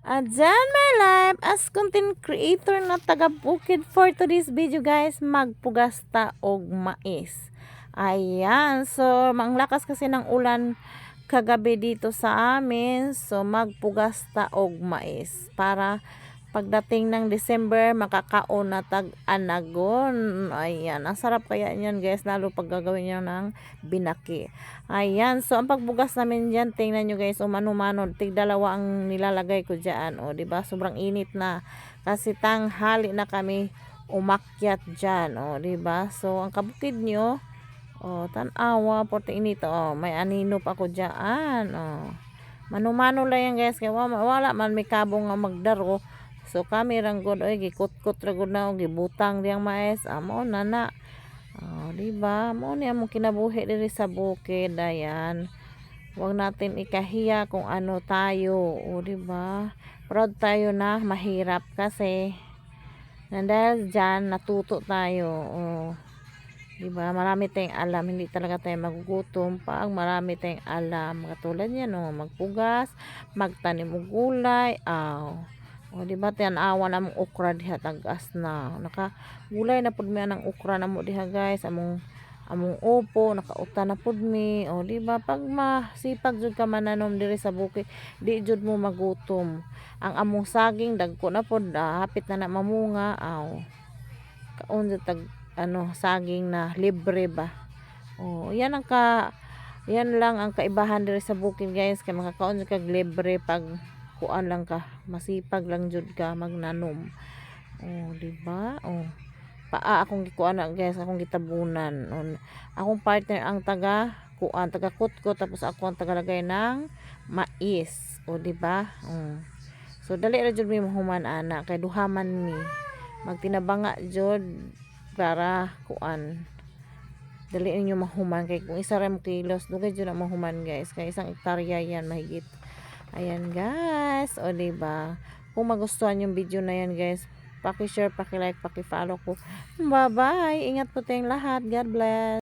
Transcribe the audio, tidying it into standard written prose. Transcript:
At dyan my life as content creator na taga Bukid for today's video guys, magpugas ta og mais. Ayan, so ang lakas kasi ng ulan kagabi dito sa amin, so magpugas ta og mais para pagdating ng December makakaon na tag-anagon. Ayan, ang sarap kaya niyan guys, lalo pag gagawin niyo ng binaki. Ayan, so ang pagbugas namin diyan, tingnan niyo guys, mano-mano, tig dalawa ang nilalagay ko diyan. O, di ba? Sobrang init na kasi tanghali na kami umakyat diyan. O, di ba? So ang kabukid niyo, tanawa, porte init. May anino pa ko diyan. Mano-mano lang yan guys, kaya wala man may kabong nga magdaro. So kami ranggod oy gikut-kut ra gud na og gibutang diyang mais amo na. Di ba? Mo ni among kinabuhi diri sa bukid. Ayan. Huwag natin ikahiya kung ano tayo, di ba? Proud tayo na mahirap kasi dahil diyan natuto tayo. Di ba? Marami tayong alam, hindi talaga tayo magugutom pag marami tayong alam. Katulad niyan, magpugas, magtanim og gulay, di ba tan-awa na mong okra diha tagas na. Naka gulay na pud mi ang okra na mo diha guys. Among upo nakauta na pud mi. Di ba pag masipag jud ka mananom diri sa bukid, di jud mo magutom. Ang among saging dagko na pud, hapit na mamunga. Kaon jud tag saging na libre ba. Yan yan lang ang kaibahan diri sa bukid guys, kay makakaon jud kag libre pag kuan lang ka, masipag lang jud ka magnanom. Di ba? Paa akong gikuan na guys, akong gitabunan. Akong partner ang taga kuan, taga kutkot, tapos ako ang tagalagay ng mais. Di ba? So dali ra jud mi mahuman ana kay duhaman mi. Magtinabanga jud para kuan. Dali ninyo mahuman kay kung isa ra mo kilos, dugay jud na mahuman guys. Kay isang hektarya yan mahigit. Ayan guys, diba? Kung magustuhan yung video na yan guys, paki-share, paki-like, paki-follow ko. Bye-bye. Ingat po tayong lahat. God bless.